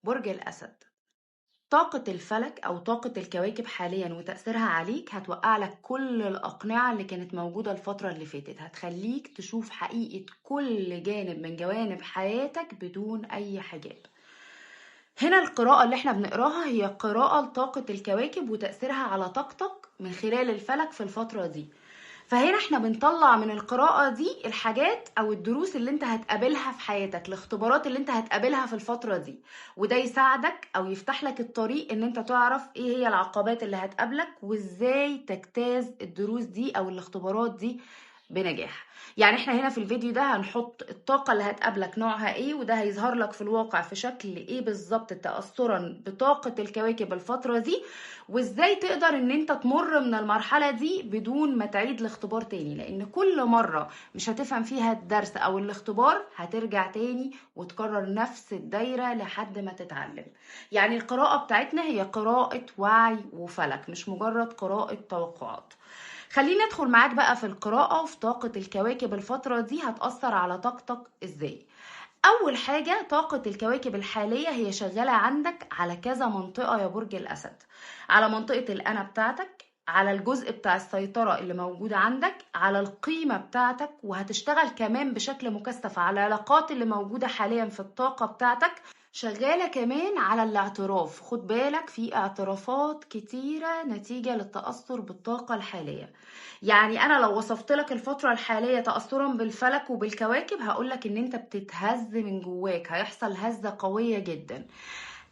برج الأسد، طاقة الفلك أو طاقة الكواكب حاليا وتأثيرها عليك هتوقع لك كل الأقنعة اللي كانت موجودة الفترة اللي فاتت، هتخليك تشوف حقيقة كل جانب من جوانب حياتك بدون أي حجاب. هنا القراءة اللي احنا بنقراها هي قراءة لطاقة الكواكب وتأثيرها على طاقتك من خلال الفلك في الفترة دي. فهنا احنا بنطلع من القراءة دي الحاجات او الدروس اللي انت هتقابلها في حياتك، الاختبارات اللي انت هتقابلها في الفترة دي، وده يساعدك او يفتح لك الطريق ان انت تعرف ايه هي العقبات اللي هتقابلك وازاي تجتاز الدروس دي او الاختبارات دي بنجاح. يعني احنا هنا في الفيديو ده هنحط الطاقة اللي هتقابلك نوعها ايه، وده هيظهر لك في الواقع في شكل ايه بالظبط تأثرا بطاقة الكواكب الفترة دي، وازاي تقدر ان انت تمر من المرحلة دي بدون ما تعيد الاختبار تاني، لان كل مرة مش هتفهم فيها الدرس او الاختبار هترجع تاني وتكرر نفس الدايرة لحد ما تتعلم. يعني القراءة بتاعتنا هي قراءة وعي وفلك، مش مجرد قراءة توقعات. خلينا ندخل معاك بقى في القراءة وفي طاقة الكواكب الفترة دي هتأثر على طاقتك ازاي. أول حاجة، طاقة الكواكب الحالية هي شغالة عندك على كذا منطقة يا برج الأسد، على منطقة الأنا بتاعتك، على الجزء بتاع السيطرة اللي موجود عندك، على القيمة بتاعتك، وهتشتغل كمان بشكل مكثف على العلاقات اللي موجودة حاليا في الطاقة بتاعتك، شغالة كمان على الاعتراف. خد بالك في اعترافات كتيرة نتيجة للتأثر بالطاقة الحالية. يعني انا لو وصفت لك الفترة الحالية تأثرا بالفلك وبالكواكب هقولك ان انت بتتهز من جواك، هيحصل هزة قوية جدا،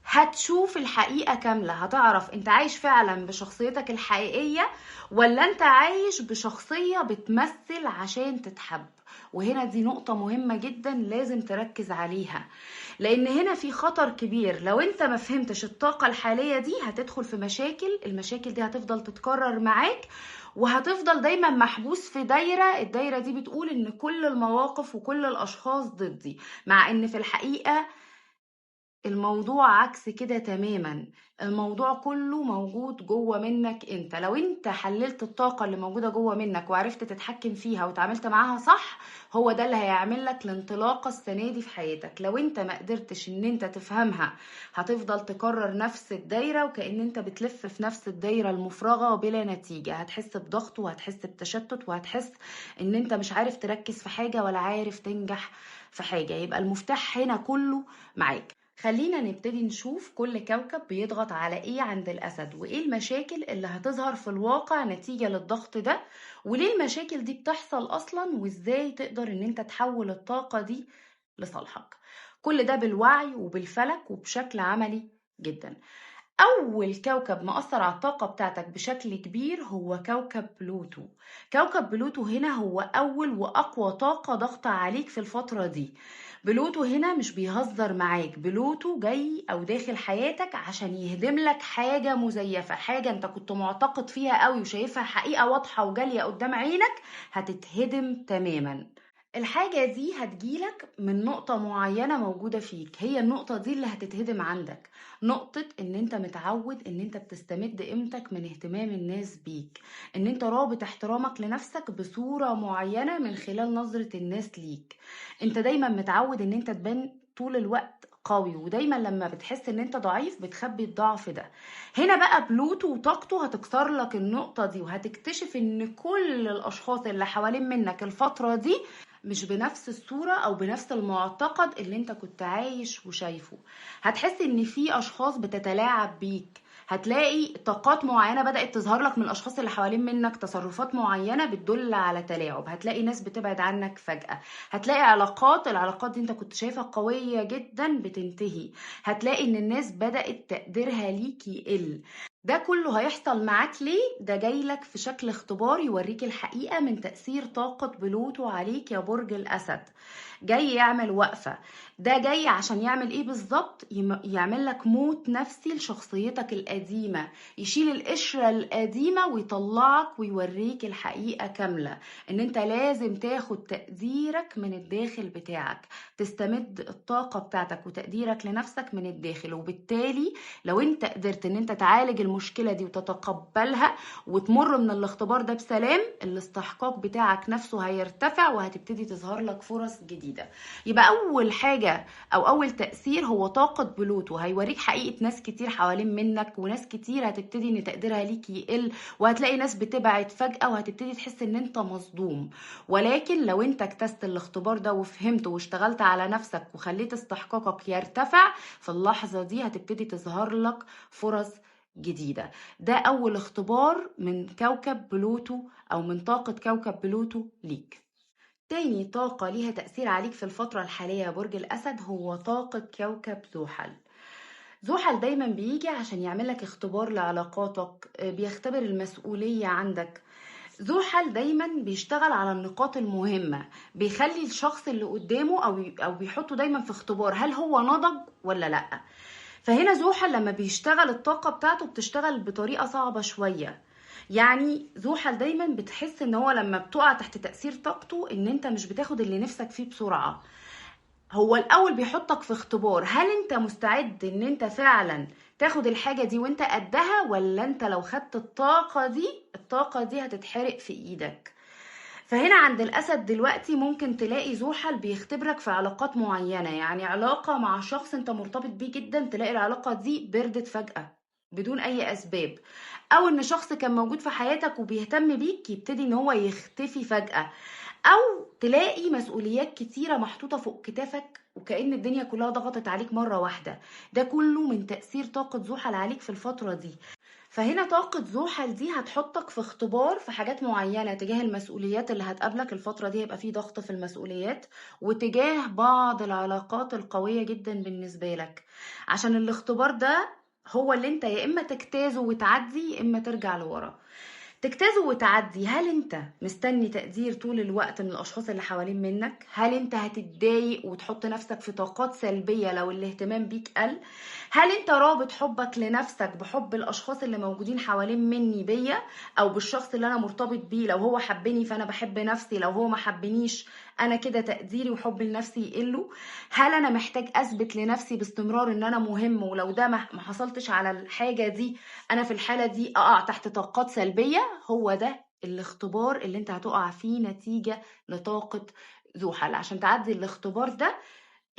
هتشوف الحقيقة كاملة، هتعرف انت عايش فعلا بشخصيتك الحقيقية ولا انت عايش بشخصية بتمثل عشان تتحب. وهنا دي نقطة مهمة جدا لازم تركز عليها، لان هنا في خطر كبير. لو انت ما فهمتش الطاقة الحالية دي هتدخل في مشاكل، المشاكل دي هتفضل تتكرر معاك وهتفضل دايما محبوس في دايرة، الدايرة دي بتقول ان كل المواقف وكل الاشخاص ضدي، مع ان في الحقيقة الموضوع عكس كده تماما. الموضوع كله موجود جوه منك انت. لو انت حللت الطاقة اللي موجودة جوه منك وعرفت تتحكم فيها وتعاملت معاها صح، هو ده اللي هيعمل لك الانطلاقة السنة دي في حياتك. لو انت ما قدرتش ان انت تفهمها هتفضل تكرر نفس الدايرة، وكأن انت بتلف في نفس الدايرة المفرغة بلا نتيجة. هتحس بضغط وهتحس بتشتت وهتحس ان انت مش عارف تركز في حاجة ولا عارف تنجح في حاجة. يبقى المفتاح هنا كله معاك. خلينا نبتدي نشوف كل كوكب بيضغط على ايه عند الأسد، وايه المشاكل اللي هتظهر في الواقع نتيجة للضغط ده، وليه المشاكل دي بتحصل أصلا، وازاي تقدر ان انت تحول الطاقة دي لصالحك. كل ده بالوعي وبالفلك وبشكل عملي جدا. أول كوكب مأثر على الطاقة بتاعتك بشكل كبير هو كوكب بلوتو. كوكب بلوتو هنا هو أول وأقوى طاقة ضغط عليك في الفترة دي. بلوتو هنا مش بيهزر معاك، بلوتو جاي أو داخل حياتك عشان يهدم لك حاجة مزيفة، حاجة أنت كنت معتقد فيها قوي وشايفها حقيقة واضحة وجالية قدام عينك هتتهدم تماما. الحاجة دي هتجيلك من نقطة معينة موجودة فيك، هي النقطة دي اللي هتتهدم عندك. نقطة ان انت متعود ان انت بتستمد قيمتك من اهتمام الناس بيك، ان انت رابط احترامك لنفسك بصورة معينة من خلال نظرة الناس ليك. انت دايما متعود ان انت تبان طول الوقت قوي، ودايما لما بتحس ان انت ضعيف بتخبي الضعف ده. هنا بقى بلوتو وطاقته هتكسر لك النقطة دي، وهتكتشف ان كل الاشخاص اللي حوالين منك الفترة دي مش بنفس الصورة او بنفس المعتقد اللي انت كنت عايش وشايفه. هتحس ان في اشخاص بتتلاعب بيك، هتلاقي طاقات معينة بدأت تظهر لك من الأشخاص اللي حوالين منك، تصرفات معينة بتدل على تلاعب، هتلاقي ناس بتبعد عنك فجأة، هتلاقي العلاقات دي انت كنت شايفها قوية جدا بتنتهي، هتلاقي ان الناس بدأت تقديرها ليك يقل. ده كله هيحصل معاك ليه؟ ده جايلك في شكل اختبار يوريك الحقيقة من تأثير طاقة بلوتو عليك يا برج الأسد. جاي يعمل وقفة. ده جاي عشان يعمل ايه بالظبط؟ يعمل لك موت نفسي لشخصيتك القديمة، يشيل القشرة القديمة ويطلعك ويوريك الحقيقة كاملة، ان انت لازم تاخد تقديرك من الداخل بتاعك، تستمد الطاقة بتاعتك وتقديرك لنفسك من الداخل. وبالتالي لو انت قدرت ان انت تعالج المشكلة دي وتتقبلها وتمر من الاختبار ده بسلام، الاستحقاق بتاعك نفسه هيرتفع وهتبتدي تظهر لك فرص جديدة. يبقى أول حاجة أو أول تأثير هو طاقة بلوتو، هيوريك حقيقة ناس كتير حوالين منك، وناس كتير هتبتدي ان تقديرها ليك يقل، وهتلاقي ناس بتبعد فجأة، وهتبتدي تحس ان انت مصدوم. ولكن لو انت اجتزت الاختبار ده وفهمته واشتغلت على نفسك وخليت استحقاقك يرتفع، في اللحظة دي هتبتدي تظهر لك فرص جديدة. ده أول اختبار من كوكب بلوتو أو من طاقة كوكب بلوتو ليك. تاني طاقة ليها تأثير عليك في الفترة الحالية يا برج الأسد هو طاقة كوكب زحل. زحل دايما بيجي عشان يعملك اختبار لعلاقاتك، بيختبر المسؤولية عندك. زحل دايما بيشتغل على النقاط المهمة، بيخلي الشخص اللي قدامه أو بيحطه دايما في اختبار هل هو نضج ولا لأ. فهنا زحل لما بيشتغل الطاقة بتاعته بتشتغل بطريقة صعبة شوية. يعني زحل دايما بتحس ان هو لما بتقع تحت تأثير طاقته ان انت مش بتاخد اللي نفسك فيه بسرعة. هو الاول بيحطك في اختبار، هل انت مستعد ان انت فعلا تاخد الحاجة دي وانت قدها، ولا انت لو خدت الطاقة دي هتتحرق في ايدك. فهنا عند الأسد دلوقتي ممكن تلاقي زحل بيختبرك في علاقات معينة، يعني علاقة مع شخص انت مرتبط بيه جدا تلاقي العلاقة دي بردت فجأة بدون أي أسباب، أو إن شخص كان موجود في حياتك وبيهتم بيك يبتدي إن هو يختفي فجأة، أو تلاقي مسؤوليات كتيرة محطوطة فوق كتافك وكأن الدنيا كلها ضغطت عليك مرة واحدة. ده كله من تأثير طاقة زحل عليك في الفترة دي. فهنا طاقة زحل دي هتحطك في اختبار في حاجات معينة تجاه المسؤوليات اللي هتقابلك الفترة دي، هيبقى فيه ضغط في المسؤوليات، وتجاه بعض العلاقات القوية جدا بالنسبة لك. عشان الاختبار ده هو اللي انت يا اما تجتازه وتعدي يا اما ترجع لورا. تجتازه وتعدي، هل انت مستني تقدير طول الوقت من الاشخاص اللي حوالين منك؟ هل انت هتتضايق وتحط نفسك في طاقات سلبية لو الاهتمام بيك قل؟ هل انت رابط حبك لنفسك بحب الاشخاص اللي موجودين حوالين مني بيا، او بالشخص اللي انا مرتبط بيه؟ لو هو حبني فانا بحب نفسي، لو هو ما حبنيش انا كده تقديري وحبي لنفسي يقلوا. هل انا محتاج اثبت لنفسي باستمرار ان انا مهم، ولو ده ما حصلتش على الحاجة دي انا في الحالة دي اقع تحت طاقات سلبية؟ هو ده الاختبار اللي انت هتقع فيه نتيجة لطاقة زحل. عشان تعدي الاختبار ده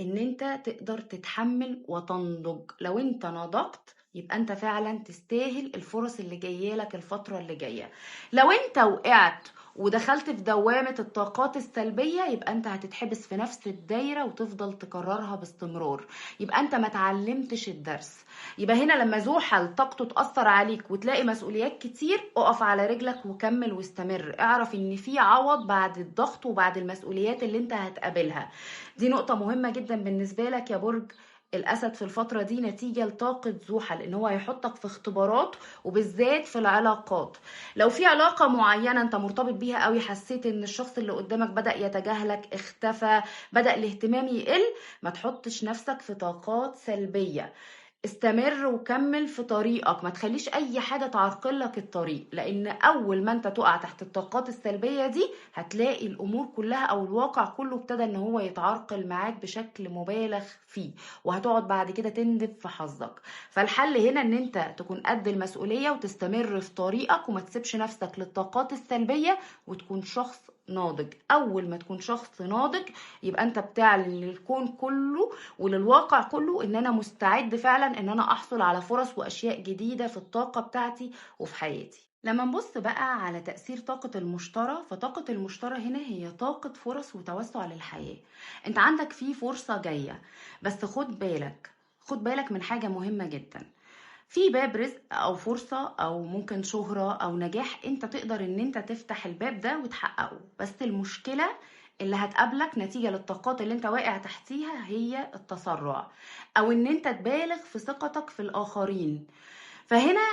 ان انت تقدر تتحمل وتنضج. لو انت نضجت يبقى انت فعلا تستاهل الفرص اللي جايه لك الفتره اللي جايه. لو انت وقعت ودخلت في دوامه الطاقات السلبيه يبقى انت هتتحبس في نفس الدايره وتفضل تكررها باستمرار، يبقى انت ما اتعلمتش الدرس. يبقى هنا لما زحل طاقته تاثر عليك وتلاقي مسؤوليات كتير، اقف على رجلك وكمل واستمر، اعرف ان في عوض بعد الضغط وبعد المسؤوليات اللي انت هتقابلها. دي نقطة مهمة جدا بالنسبة لك يا برج الأسد في الفترة دي نتيجة لطاقة زحل، إن هو هيحطك في اختبارات وبالذات في العلاقات. لو في علاقة معينة أنت مرتبط بيها قوي، حسيت إن الشخص اللي قدامك بدأ يتجاهلك، اختفى، بدأ الاهتمام يقل، ما تحطش نفسك في طاقات سلبية. استمر وكمل في طريقك، ما تخليش اي حاجة تعرقل لك الطريق، لان اول ما انت تقع تحت الطاقات السلبية دي هتلاقي الامور كلها او الواقع كله ابتدى ان هو يتعرقل معاك بشكل مبالغ فيه، وهتقعد بعد كده تندب في حظك. فالحل هنا ان انت تكون قد المسؤولية وتستمر في طريقك وما تسيبش نفسك للطاقات السلبية، وتكون شخص ناضج. اول ما تكون شخص ناضج يبقى انت بتعلن للكون كله وللواقع كله ان انا مستعد فعلا ان انا احصل على فرص واشياء جديدة في الطاقة بتاعتي وفي حياتي. لما نبص بقى على تأثير طاقة المشتري، فطاقة المشتري هنا هي طاقة فرص وتوسع للحياة. انت عندك فيه فرصة جاية، بس خد بالك من حاجة مهمة جدا. في باب رزق او فرصة او ممكن شهرة او نجاح، انت تقدر ان انت تفتح الباب ده وتحققه، بس المشكلة اللي هتقابلك نتيجة للطاقات اللي انت واقع تحتيها هي التسرع، او ان انت تبالغ في ثقتك في الاخرين. فهنا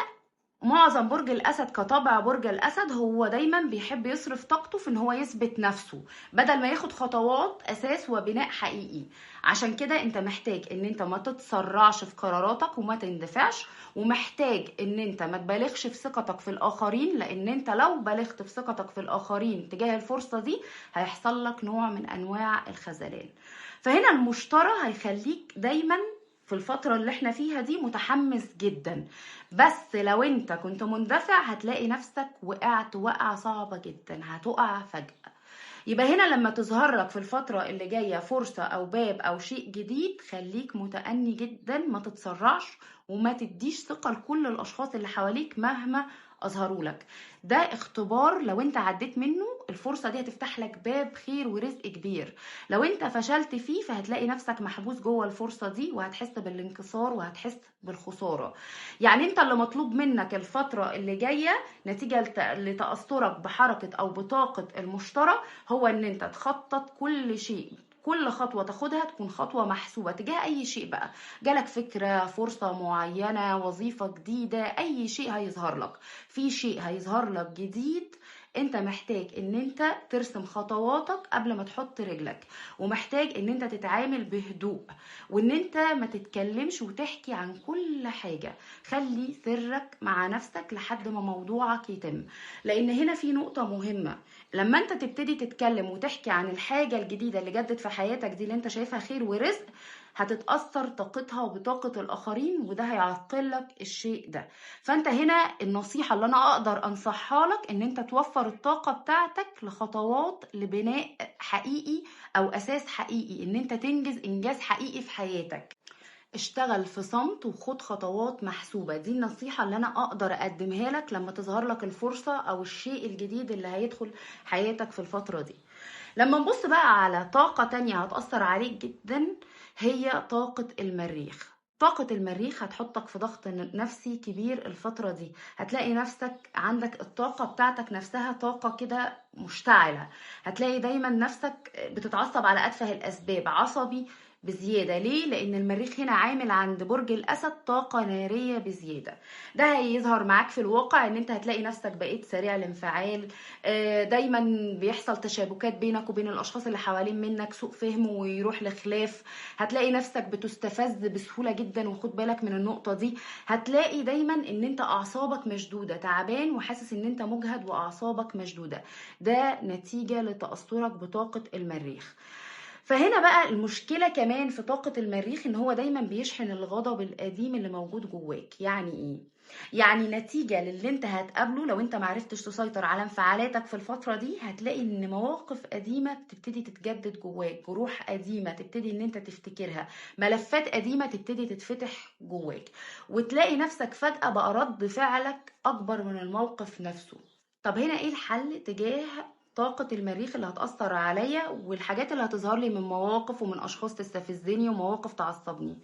معظم برج الاسد كطبع برج الاسد هو دايما بيحب يصرف طاقته في ان هو يثبت نفسه بدل ما ياخد خطوات اساس وبناء حقيقي. عشان كده انت محتاج ان انت ما تتسرعش في قراراتك وما تندفعش، ومحتاج ان انت ما تبالغش في ثقتك في الاخرين، لان انت لو بالغت في ثقتك في الاخرين تجاه الفرصة دي هيحصل لك نوع من انواع الخذلان. فهنا المشتري هيخليك دايما في في الفترة اللي احنا فيها دي متحمس جدا، بس لو انت كنت مندفع هتلاقي نفسك وقعت وقعة صعبة جدا، هتقع فجأة. يبقى هنا لما تظهر لك في الفترة اللي جاية فرصة أو باب أو شيء جديد، خليك متأني جدا، ما تتسرعش وما تديش ثقة لكل الأشخاص اللي حواليك مهما أظهروا لك. ده اختبار، لو انت عديت منه الفرصة دي هتفتح لك باب خير ورزق كبير. لو انت فشلت فيه فهتلاقي نفسك محبوس جوه الفرصة دي، وهتحس بالانكسار وهتحس بالخسارة. يعني انت اللي مطلوب منك الفترة اللي جاية نتيجة لتأثرك بحركة أو بطاقة المشترى، هو ان انت تخطط كل شيء، كل خطوة تاخدها تكون خطوة محسوبة تجاه اي شيء بقى. جالك فكرة، فرصة معينة، وظيفة جديدة، اي شيء هيظهر لك، في شيء هيظهر لك جديد، انت محتاج ان انت ترسم خطواتك قبل ما تحط رجلك، ومحتاج ان انت تتعامل بهدوء، وان انت ما تتكلمش وتحكي عن كل حاجة. خلي سرك مع نفسك لحد ما موضوعك يتم. لان هنا في نقطة مهمة، لما انت تبتدي تتكلم وتحكي عن الحاجة الجديدة اللي جدت في حياتك دي اللي انت شايفها خير ورزق، هتتأثر طاقتها وبطاقة الآخرين، وده هيعطل لك الشيء ده. فانت هنا النصيحة اللي انا اقدر انصحها لك ان انت توفر الطاقة بتاعتك لخطوات لبناء حقيقي او اساس حقيقي، ان انت تنجز انجاز حقيقي في حياتك. اشتغل في صمت وخد خطوات محسوبة، دي النصيحة اللي أنا أقدر أقدمها لك لما تظهر لك الفرصة أو الشيء الجديد اللي هيدخل حياتك في الفترة دي. لما نبص بقى على طاقة تانية هتأثر عليك جدا، هي طاقة المريخ. طاقة المريخ هتحطك في ضغط نفسي كبير الفترة دي، هتلاقي نفسك عندك الطاقة بتاعتك نفسها طاقة كده مشتعلة، هتلاقي دايما نفسك بتتعصب على أتفه الأسباب، عصبي بزيادة. ليه؟ لأن المريخ هنا عامل عند برج الأسد طاقة نارية بزيادة. ده هيظهر معاك في الواقع ان انت هتلاقي نفسك بقيت سريع الانفعال، دايما بيحصل تشابكات بينك وبين الاشخاص اللي حوالين منك، سوء فهم ويروح لخلاف، هتلاقي نفسك بتستفز بسهولة جدا، وخد بالك من النقطة دي. هتلاقي دايما ان انت اعصابك مشدودة، تعبان وحاسس ان انت مجهد واعصابك مشدودة، ده نتيجة لتأثرك بطاقة المريخ. فهنا بقى المشكلة كمان في طاقة المريخ ان هو دايما بيشحن الغضب القديم اللي موجود جواك. يعني ايه؟ يعني نتيجة للي انت هتقابله لو انت معرفتش تسيطر على انفعالاتك في الفترة دي، هتلاقي ان مواقف قديمة بتبتدي تتجدد جواك، جروح قديمة تبتدي ان انت تفتكرها، ملفات قديمة تبتدي تتفتح جواك، وتلاقي نفسك فجأة بقى رد فعلك اكبر من الموقف نفسه. طب هنا ايه الحل تجاه طاقة المريخ اللي هتأثر عليا والحاجات اللي هتظهر لي من مواقف ومن أشخاص تستفزني ومواقف تعصبني؟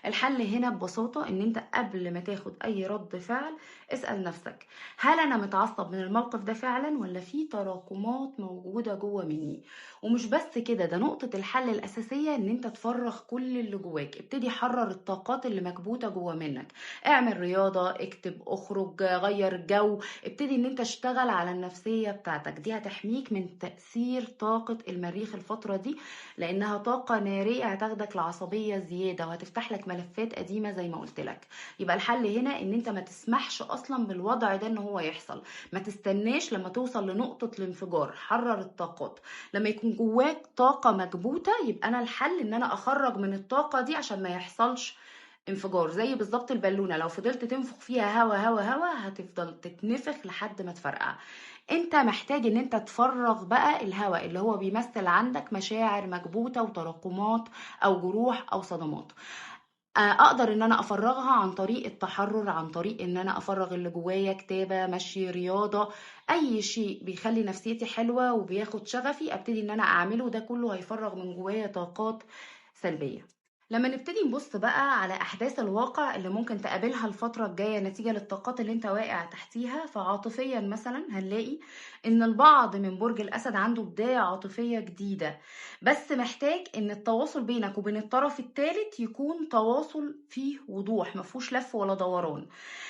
الحل هنا ببساطة إن أنت قبل ما تاخد أي رد فعل اسأل نفسك، هل أنا متعصب من الموقف ده فعلا ولا في تراكمات موجودة جوه مني؟ ومش بس كده، ده نقطة الحل الأساسية إن أنت تفرغ كل اللي جواك، ابتدي حرر الطاقات اللي مكبوتة جوه منك، اعمل رياضة، اكتب، اخرج، غير جو، ابتدي ان انت اشتغل على النفسية بتاعتك، دي هتحميك من تأثير طاقة المريخ الفترة دي، لانها طاقة نارية هتاخدك لعصبية زيادة وهتفتح لك ملفات قديمة زي ما قلت لك. يبقى الحل هنا ان انت ما تسمحش اصلا بالوضع ده ان هو يحصل، ما تستناش لما توصل لنقطة الانفجار، حرر الطاقات. لما يكون جواك طاقة مكبوتة يبقى انا الحل ان انا اخرج من الطاقة دي عشان ما يحصلش انفجار. زي بالظبط البالونه، لو فضلت تنفخ فيها هوا هوا هوا هتفضل تتنفخ لحد ما تفرقع. انت محتاج ان انت تفرغ بقى الهوا اللي هو بيمثل عندك مشاعر مكبوته وتراكمات او جروح او صدمات. اقدر ان انا افرغها عن طريق التحرر، عن طريق ان انا افرغ اللي جوايا، كتابه، مشي، رياضه، اي شيء بيخلي نفسيتي حلوه وبياخد شغفي ابتدي ان انا اعمله، ده كله هيفرغ من جوايا طاقات سلبيه. لما نبتدي نبص بقى على أحداث الواقع اللي ممكن تقابلها الفترة الجاية نتيجة للطاقات اللي انت واقع تحتيها، فعاطفيا مثلا هنلاقي ان البعض من برج الأسد عنده بداية عاطفية جديدة، بس محتاج ان التواصل بينك وبين الطرف الثالث يكون تواصل فيه وضوح، مفهوش لف ولا دوران.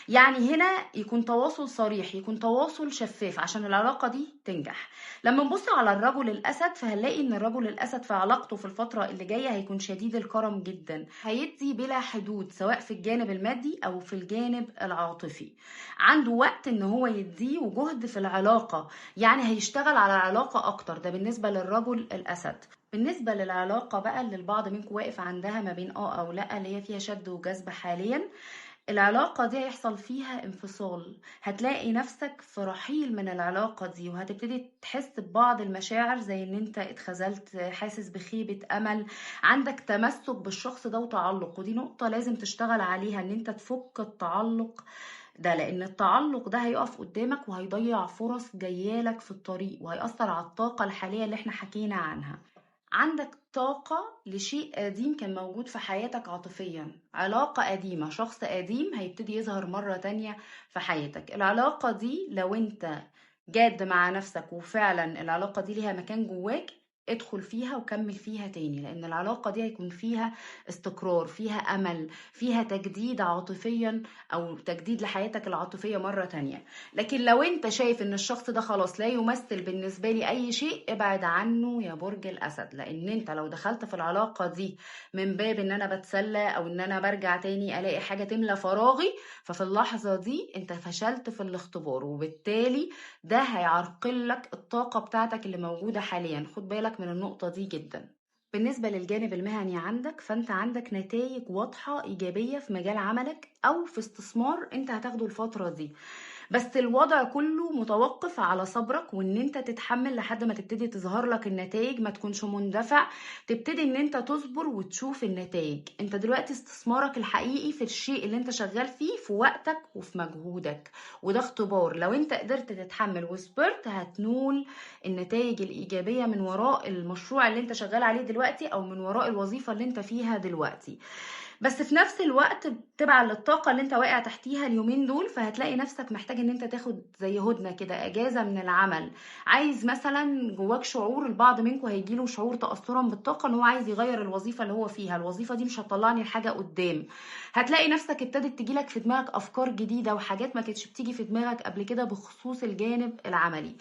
يعني هنا يكون تواصل صريح، يكون تواصل شفاف عشان العلاقة دي تنجح. لما نبص على الرجل الأسد فهنلاقي ان الرجل الأسد في علاقته في الفترة اللي جاية هيكون شديد الكرم جدا، هيدي بلا حدود سواء في الجانب المادي او في الجانب العاطفي. عنده وقت ان هو يديه وجهد في العلاقة، يعني هيشتغل على العلاقة اكتر. ده بالنسبة للرجل الاسد. بالنسبة للعلاقة بقى اللي البعض منكم واقف عندها ما بين او لا، اللي هي فيها شد وجذب حاليا، العلاقة دي هيحصل فيها انفصال. هتلاقي نفسك في رحيل من العلاقة دي، وهتبتدي تحس ببعض المشاعر زي ان انت اتخذلت، حاسس بخيبة امل، عندك تمسك بالشخص ده وتعلق. ودي نقطة لازم تشتغل عليها، ان انت تفك التعلق ده، لان التعلق ده هيقف قدامك وهيضيع فرص جايالك في الطريق، وهيأثر على الطاقة الحالية اللي احنا حكينا عنها. عندك طاقة لشيء قديم كان موجود في حياتك عاطفيا، علاقة قديمة، شخص قديم هيبتدي يظهر مرة تانية في حياتك. العلاقة دي لو انت جاد مع نفسك وفعلا العلاقة دي ليها مكان جواك، ادخل فيها وكمل فيها تاني، لان العلاقة دي هيكون فيها استقرار، فيها امل، فيها تجديد عاطفيا او تجديد لحياتك العاطفية مرة تانية. لكن لو انت شايف ان الشخص ده خلاص لا يمثل بالنسبة لي اي شيء، ابعد عنه يا برج الاسد. لان انت لو دخلت في العلاقة دي من باب ان انا بتسلى او ان انا برجع تاني الاقي حاجة تملى فراغي، ففي اللحظة دي انت فشلت في الاختبار، وبالتالي ده هيعرقل لك الطاقة بتاعتك اللي موجودة حاليا. خد بالك من النقطة دي جدا. بالنسبة للجانب المهني عندك، فانت عندك نتائج واضحة ايجابية في مجال عملك او في استثمار انت هتاخده الفترة دي، بس الوضع كله متوقف على صبرك، وان انت تتحمل لحد ما تبتدي تظهر لك النتائج. ما تكونش مندفع، تبتدي ان انت تصبر وتشوف النتائج. انت دلوقتي استثمارك الحقيقي في الشيء اللي انت شغال فيه، في وقتك وفي مجهودك، وده اختبار. لو انت قدرت تتحمل وصبرت هتنول النتائج الإيجابية من وراء المشروع اللي انت شغال عليه دلوقتي، او من وراء الوظيفة اللي انت فيها دلوقتي. بس في نفس الوقت تبع للطاقة اللي انت واقع تحتيها اليومين دول، فهتلاقي نفسك محتاج ان انت تاخد زي هدنة كده، اجازة من العمل. عايز مثلا جواك شعور، البعض منكم هيجيله شعور تأثرا بالطاقة ان هو عايز يغير الوظيفة اللي هو فيها، الوظيفة دي مش هتطلعني لحاجة قدام. هتلاقي نفسك ابتدت تجيلك في دماغك افكار جديدة وحاجات ما كانتش بتيجي في دماغك قبل كده بخصوص الجانب العملي.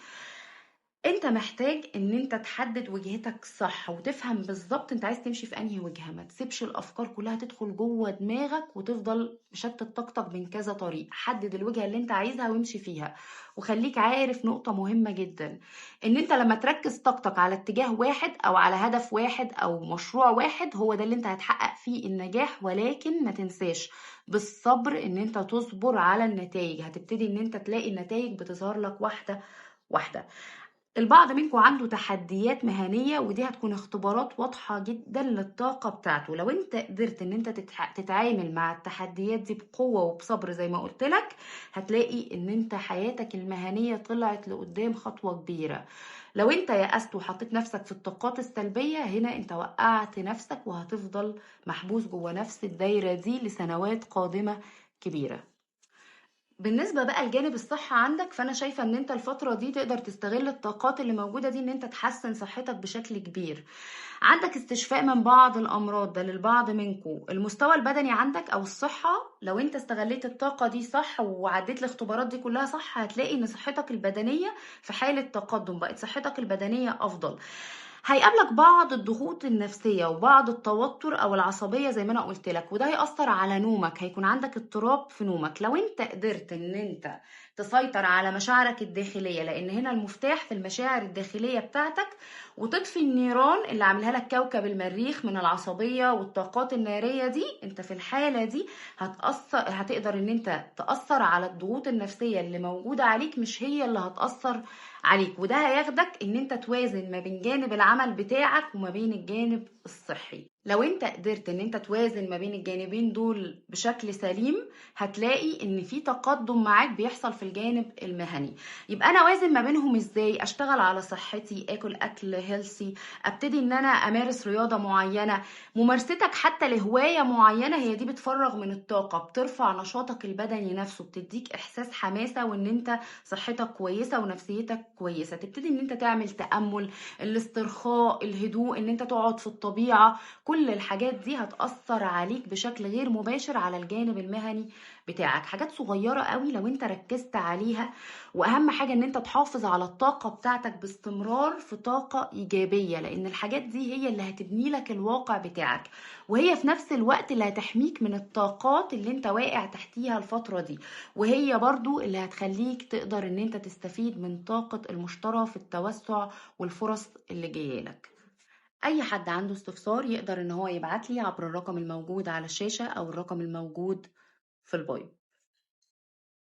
انت محتاج ان انت تحدد وجهتك صح، وتفهم بالظبط انت عايز تمشي في انهي وجهة. ما تسيبش الافكار كلها تدخل جوه دماغك وتفضل مشتت طاقتك من كذا طريق. حدد الوجهة اللي انت عايزها وامشي فيها. وخليك عارف نقطة مهمة جدا، ان انت لما تركز طاقتك على اتجاه واحد او على هدف واحد او مشروع واحد، هو ده اللي انت هتحقق فيه النجاح. ولكن ما تنساش بالصبر ان انت تصبر على النتائج. هتبتدي ان انت تلاقي النتائج بتظهر لك واحدة واحدة. البعض منكم عنده تحديات مهنية، ودي هتكون اختبارات واضحة جدا للطاقة بتاعته. لو انت قدرت ان انت تتعامل مع التحديات دي بقوة وبصبر زي ما قلت لك، هتلاقي ان انت حياتك المهنية طلعت لقدام خطوة كبيرة. لو انت يأست وحطيت نفسك في الطاقات السلبية، هنا انت وقعت نفسك وهتفضل محبوس جوه نفس الدايرة دي لسنوات قادمة كبيرة. بالنسبة بقى لجانب الصحة عندك، فأنا شايفة إن أنت الفترة دي تقدر تستغل الطاقات اللي موجودة دي إن أنت تحسن صحتك بشكل كبير. عندك استشفاء من بعض الأمراض، ده للبعض منكم. المستوى البدني عندك أو الصحة، لو أنت استغليت الطاقة دي صح وعديت الاختبارات دي كلها صح، هتلاقي إن صحتك البدنية في حالة تقدم، بقت صحتك البدنية أفضل. هيقابلك بعض الضغوط النفسية وبعض التوتر أو العصبية زي ما أنا قلت لك، وده هيأثر على نومك. هيكون عندك اضطراب في نومك. لو انت قدرت ان انت تسيطر على مشاعرك الداخلية، لأن هنا المفتاح في المشاعر الداخلية بتاعتك، وتطفي النيران اللي عاملها لك كوكب المريخ من العصبية والطاقات النارية دي، انت في الحالة دي هتقدر ان انت تأثر على الضغوط النفسية اللي موجودة عليك، مش هي اللي هتأثر عليك. وده هياخدك ان انت توازن ما بين جانب العمل بتاعك وما بين الجانب الصحي. لو انت قدرت ان انت توازن ما بين الجانبين دول بشكل سليم، هتلاقي ان في تقدم معاك بيحصل في الجانب المهني. يبقى انا اوازن ما بينهم ازاي؟ اشتغل على صحتي، اكل اكل هيلثي، ابتدي ان انا امارس رياضة معينة. ممارستك حتى لهواية معينة، هي دي بتفرغ من الطاقة، بترفع نشاطك البدني نفسه، بتديك احساس حماسة وان انت صحتك كويسة ونفسيتك كويسة. تبتدي ان انت تعمل تأمل، الاسترخاء، الهدوء، ان انت تقعد في الطبيعة. كل الحاجات دي هتأثر عليك بشكل غير مباشر على الجانب المهني بتاعك. حاجات صغيرة قوي لو انت ركزت عليها. واهم حاجة ان انت تحافظ على الطاقة بتاعتك باستمرار في طاقة ايجابية، لان الحاجات دي هي اللي هتبني لك الواقع بتاعك، وهي في نفس الوقت اللي هتحميك من الطاقات اللي انت واقع تحتيها الفترة دي، وهي برضو اللي هتخليك تقدر ان انت تستفيد من طاقة المشترى في التوسع والفرص اللي جايه لك. اي حد عنده استفسار يقدر ان هو يبعت لي عبر الرقم الموجود على الشاشة او الرقم الموجود في البايو.